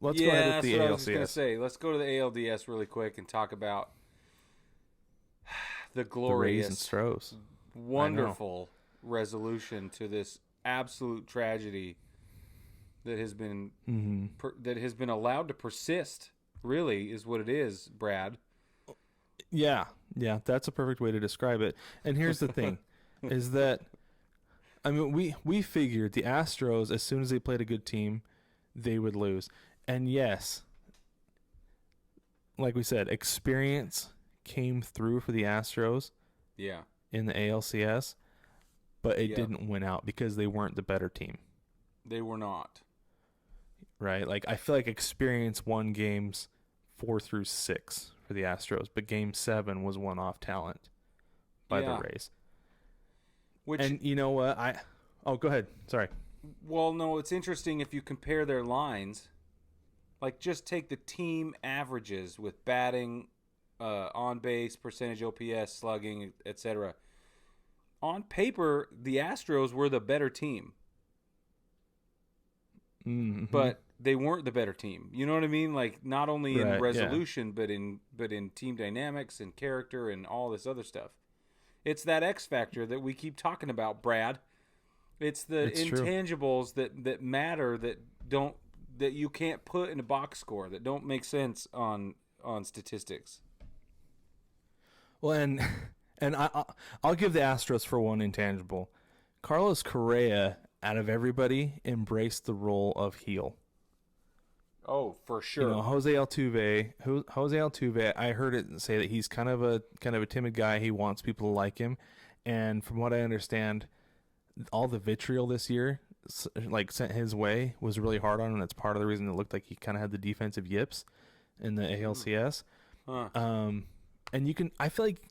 let's go ahead with that's the what I was just gonna ALCS. say. Let's go to the ALDS really quick and talk about the The Rays and glorious, Stros. I know. wonderful resolution to this absolute tragedy that has been that has been allowed to persist. Really, is what it is, Brad. Yeah, yeah, that's a perfect way to describe it. And here's the thing, is that I mean we figured the Astros, as soon as they played a good team, they would lose. And yes, like we said, experience came through for the Astros Yeah, in the ALCS, but it yeah, didn't win out because they weren't the better team, they were not. right? Like I feel like experience won games 4 through 6 for the Astros, but game 7 was won off talent by the Yeah, Rays. which And you know what? Oh, go ahead. Sorry. well, no, it's interesting if you compare their lines. Like, just take the team averages with batting, on base, percentage, OPS, slugging, etc. On paper, the Astros were the better team, Mm-hmm. but they weren't the better team. You know what I mean? Like, not only in Right. Yeah. resolution, but in team dynamics and character and all this other stuff. It's that X factor that we keep talking about, Brad. It's the It's true. intangibles that matter, don't that you can't put in a box score, that don't make sense on statistics. Well, and I'll give the Astros for one intangible. Carlos Correa, out of everybody, embraced the role of heel. Oh, for You sure. know, Jose Altuve. I heard it say that he's kind of a timid guy. He wants people to like him, and from what I understand, all the vitriol this year, like sent his way, was really hard on him. And that's part of the reason it looked like he kind of had the defensive yips in the ALCS. Huh. And I feel like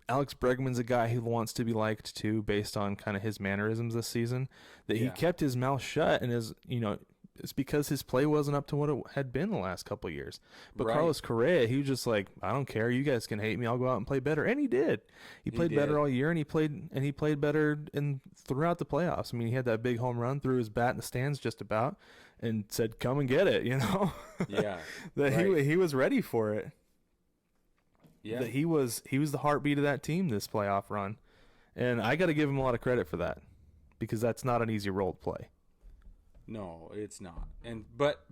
Alex Bregman's a guy who wants to be liked too, based on kind of his mannerisms this season. That he Yeah. kept his mouth shut, and it's because his play wasn't up to what it had been the last couple of years. But Right. Carlos Correa, he was just like, I don't care, you guys can hate me, I'll go out and play better, and he did. He He played better did. all year, and he played better throughout the playoffs. I mean, he had that big home run, threw his bat in the stands just about, and said, "Come and get it," Yeah. that Right. he was ready for it. Yeah. That he was the heartbeat of that team this playoff run, and I got to give him a lot of credit for that because that's not an easy role to play. No, it's not. And but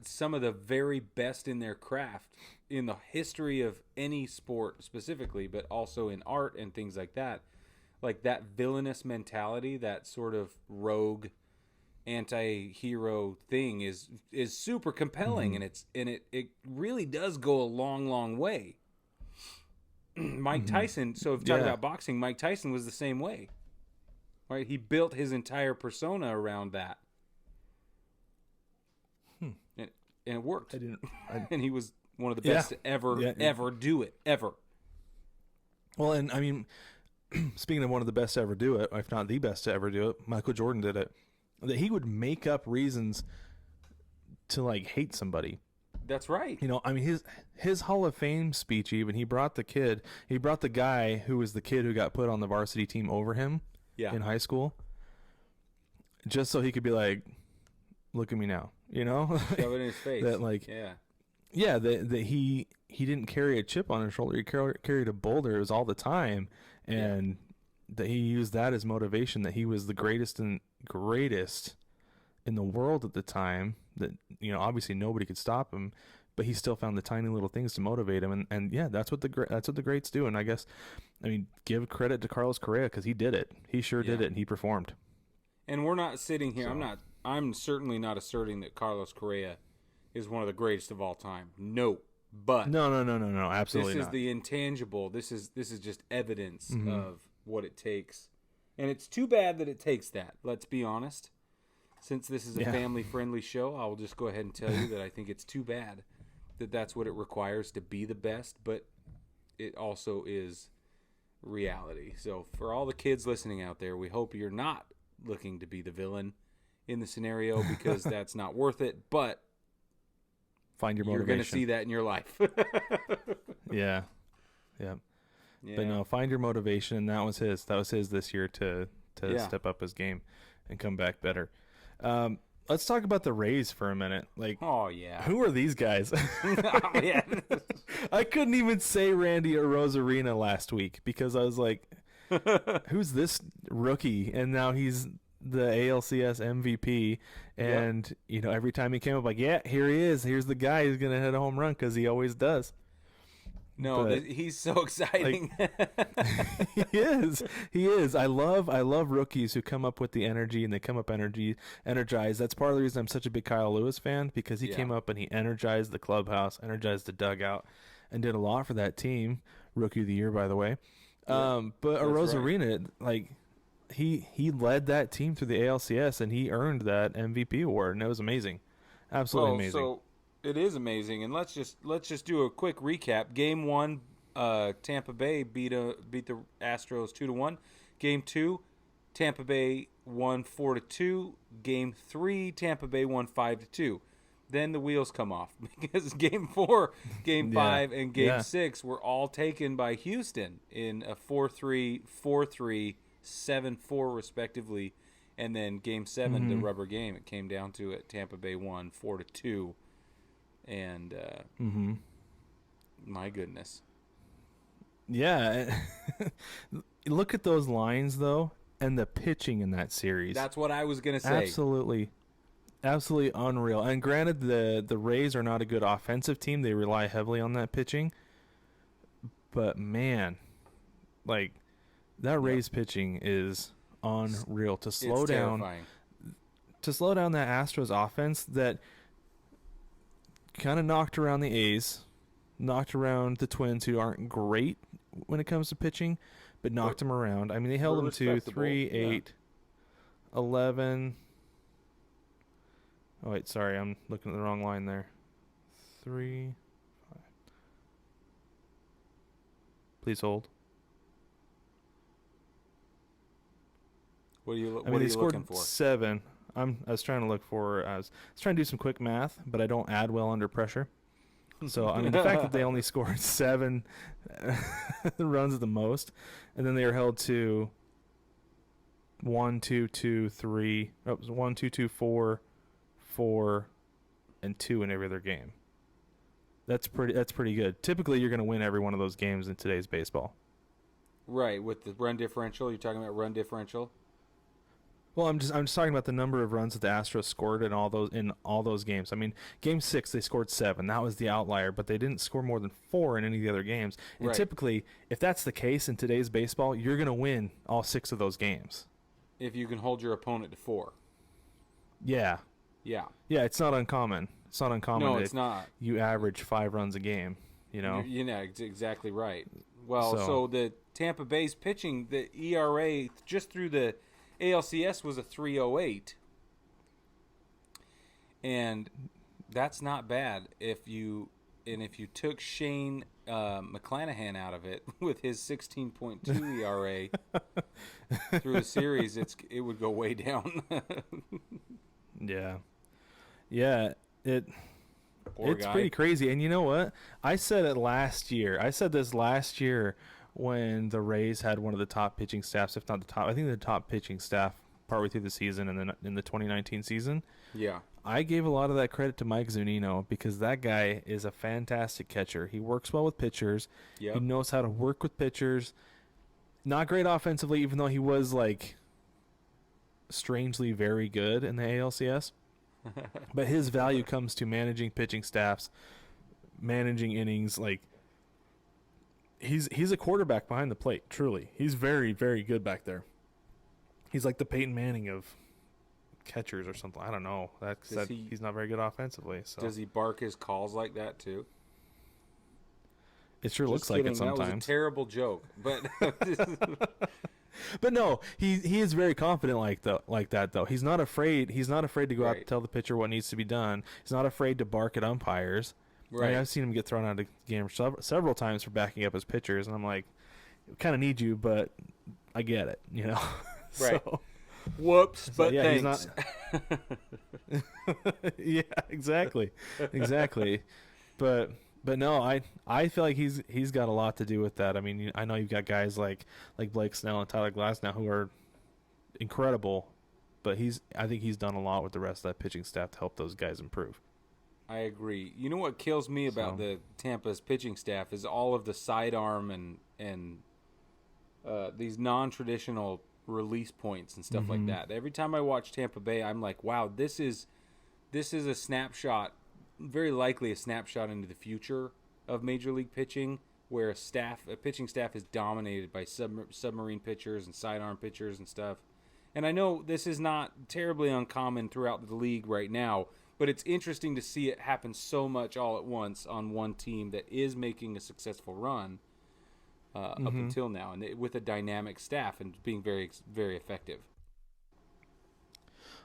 some of the very best in their craft in the history of any sport specifically, but also in art and things like that villainous mentality, that sort of rogue anti-hero thing is super compelling, Mm-hmm. and it really does go a long way. Mike Mm-hmm. Tyson, so if you talk Yeah. about boxing, Mike Tyson was the same way. Right? He built his entire persona around that. And, and it worked. I didn't. I, And he was one of the yeah. best to ever Yeah. ever do it, ever. Well, and I mean, speaking of one of the best to ever do it, if not the best to ever do it, Michael Jordan did it. That he would make up reasons to like hate somebody. That's right. I mean, his Hall of Fame speech, even, he brought the guy who was the kid who got put on the varsity team over him Yeah. in high school, just so he could be like, look at me now, Shove it in his face. that like, Yeah. yeah, that he didn't carry a chip on his shoulder. He carried a boulder. It was all the time, and that he used that as motivation. That he was the greatest in the world at the time. That obviously nobody could stop him, but he still found the tiny little things to motivate him. And yeah, that's what the greats do. And I guess, I mean, give credit to Carlos Correa because he did it. He sure did Yeah. it, and he performed. And we're not sitting here. So I'm certainly not asserting that Carlos Correa is one of the greatest of all time. No. But no, absolutely this is not. the intangible. This is just evidence Mm-hmm. of what it takes. And it's too bad that it takes that. Let's be honest. Since this is a Yeah. family-friendly show, I will just go ahead and tell you that I think it's too bad that that's what it requires to be the best, but it also is reality. So for all the kids listening out there, we hope you're not looking to be the villain in the scenario because that's not worth it, but Find your you're motivation. going to see that in your life. Yeah. Yeah. Yeah. But no, find your motivation, and that was his. That was his this year to Yeah. step up his game and come back better. let's talk about the Rays for a minute. Like, Oh yeah. who are these guys? Oh, yeah. I couldn't even say Randy Arozarena last week because I was like, who's this rookie? And now he's the ALCS MVP. And, you know, every time he came up, like, yeah, here he is. Here's the guy who's going to hit a home run because he always does. No, But, he's so exciting. he is. He is. I love rookies who come up with the energy and they come up energized. That's part of the reason I'm such a big Kyle Lewis fan, because he came up and he energized the clubhouse, energized the dugout, and did a lot for that team. Rookie of the year, by the way. But Arozarena, like, he led that team through the ALCS and he earned that MVP award, and it was amazing. Absolutely amazing. So it is amazing, and let's just do a quick recap. Game 1, Tampa Bay beat the Astros 2-1. Game 2, Tampa Bay won 4-2. Game 3, Tampa Bay won 5-2. Then the wheels come off because Game 4, Game 5, and Game 6 were all taken by Houston in a 4-3, 4-3, 7-4 respectively. And then Game 7, the rubber game, it came down to it. Tampa Bay won 4-2. And my goodness. Yeah. Look at those lines, though, and the pitching in that series. That's what I was going to say. Absolutely unreal. And granted, the Rays are not a good offensive team. They rely heavily on that pitching. But, man, like, that Rays pitching is unreal. To slow down that Astros offense that kind of knocked around the A's, knocked around the Twins, who aren't great when it comes to pitching, but knocked them around. I mean, they held them to 3, 8, 11. Oh, wait, sorry. I'm looking at the wrong line there. 3, 5. Please hold. What are you They scored looking for? 7. I was trying to look for. I was trying to do some quick math, but I don't add well under pressure. So I mean, the fact that they only scored 7 runs at the most, and then they were held to 1, 2, 2, 3. Oh, it was 1, 2, 2, 4, 4, and 2 in every other game. That's pretty good. Typically, you're going to win every one of those games in today's baseball. Right, with the run differential. You're talking about run differential. Well, I'm just talking about the number of runs that the Astros scored in all those games. I mean, Game 6 they scored 7. That was the outlier, but they didn't score more than 4 in any of the other games. And typically, if that's the case in today's baseball, you're going to win all 6 of those games. If you can hold your opponent to 4. Yeah. Yeah. Yeah, it's not uncommon. It's not uncommon. No, it's not. You average 5 runs a game, you know. You know, exactly right. Well, so the Tampa Bay's pitching, the ERA just through the ALCS was a 3.08, and that's not bad if you took Shane McClanahan out of it with his 16.2 ERA through the series, it would go way down. Yeah, it's guy. pretty crazy. And you know what? I said it last year. I said this last year when the Rays had one of the top pitching staffs, if not the top. I think the top pitching staff partway through the season and then in the 2019 season. Yeah. I gave a lot of that credit to Mike Zunino because that guy is a fantastic catcher. He works well with pitchers. Yep. He knows how to work with pitchers. Not great offensively, even though he was like strangely very good in the ALCS. But his value comes to managing pitching staffs, managing innings. Like he's a quarterback behind the plate. Truly, he's very, very good back there. He's like the Peyton Manning of catchers or something. I don't know. He's not very good offensively. So does he bark his calls like that too? It sure looks like it sometimes. That was a terrible joke, but but no, he is very confident like that though. He's not afraid. He's not afraid to go out and tell the pitcher what needs to be done. He's not afraid to bark at umpires. Right. I mean, I've seen him get thrown out of the game several times for backing up his pitchers, and I'm like, kind of need you, but I get it, you know. Right. So, whoops, but yeah, thanks. He's not... Yeah, exactly. But no, I feel like he's got a lot to do with that. I mean, I know you've got guys like Blake Snell and Tyler Glasnow who are incredible but I think he's done a lot with the rest of that pitching staff to help those guys improve. I agree. You know what kills me about the Tampa's pitching staff is all of the sidearm and these non-traditional release points and stuff like that. Every time I watch Tampa Bay, I'm like, wow, this is a snapshot, very likely a snapshot into the future of Major League pitching, where a pitching staff is dominated by submarine pitchers and sidearm pitchers and stuff. And I know this is not terribly uncommon throughout the league right now, but it's interesting to see it happen so much all at once on one team that is making a successful run up until now, and with a dynamic staff and being very, very effective.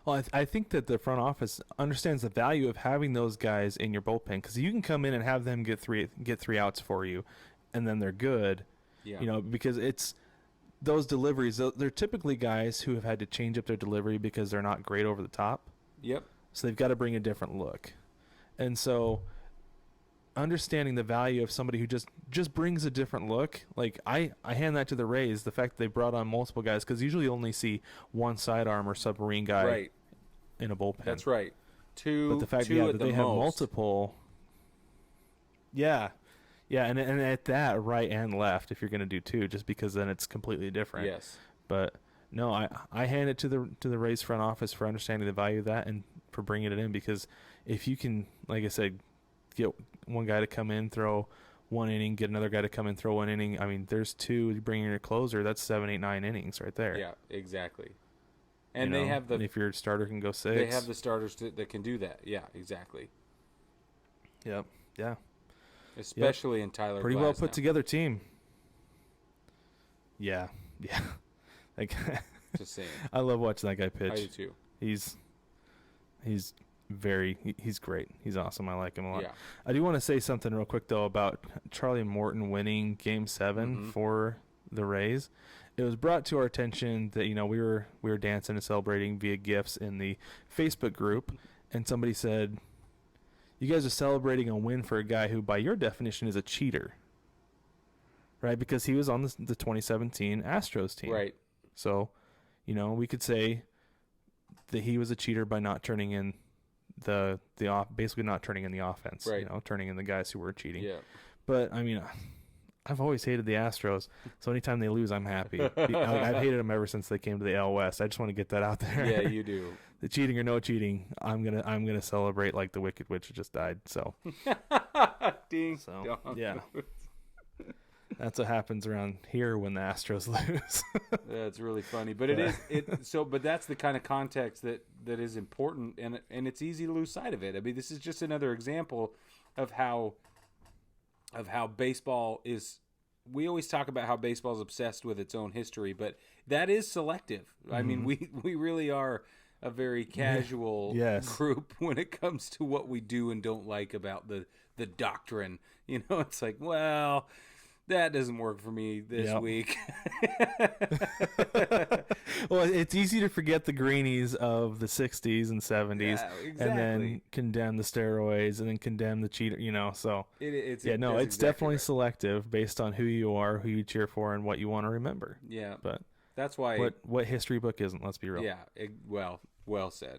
Well, I think that the front office understands the value of having those guys in your bullpen, because you can come in and have them get three outs for you, and then they're good. Yeah. You know, because it's those deliveries. They're typically guys who have had to change up their delivery because they're not great over the top. Yep. So they've got to bring a different look, and so understanding the value of somebody who just brings a different look. Like I hand that to the Rays, the fact that they brought on multiple guys, because usually you only see one sidearm or submarine guy in a bullpen. That's right. Two. But the fact that they have multiple. Yeah, and at that, right and left, if you're going to do two, just because then it's completely different. Yes. But no, I hand it to the Rays front office for understanding the value of that and for bringing it in, because if you can, like I said, get one guy to come in, throw one inning, get another guy to come in, throw one inning. I mean, there's two. You bring in your closer, that's 7, 8, 9 innings right there. Yeah, exactly. And they have and if your starter can go 6, they have the starters that can do that. Yeah, exactly. Yep. Yeah. Especially in Tyler. Pretty Glass well put now. together team. Yeah. Like, just saying. I love watching that guy pitch. I do too. He's great. He's awesome. I like him a lot. Yeah. I do want to say something real quick though about Charlie Morton winning Game 7 for the Rays. It was brought to our attention that we were dancing and celebrating via gifts in the Facebook group, and somebody said, "You guys are celebrating a win for a guy who, by your definition, is a cheater." Right? Because he was on the 2017 Astros team. Right. So, we could say that he was a cheater by not turning in basically not turning in the offense. Right. Turning in the guys who were cheating. Yeah. But I mean, I've always hated the Astros, so anytime they lose, I'm happy. I've hated them ever since they came to the AL West. I just want to get that out there. Yeah, you do. The cheating or no cheating, I'm gonna celebrate like the Wicked Witch just died. So, Ding. so yeah, that's what happens around here when the Astros lose. That's really funny, but but that's the kind of context that is important, and it's easy to lose sight of it. I mean, this is just another example of how baseball is. We always talk about how baseball is obsessed with its own history, but that is selective. I mean, we really are a very casual group when it comes to what we do and don't like about the doctrine. It's like, well, that doesn't work for me this week. Well, it's easy to forget the greenies of the 60s and 70s, exactly. and then condemn the steroids, and then condemn the cheater, so. It's exactly definitely right. Selective based on who you are, who you cheer for, and what you want to remember. Yeah. But that's why. What history book isn't, let's be real. Yeah. Well said.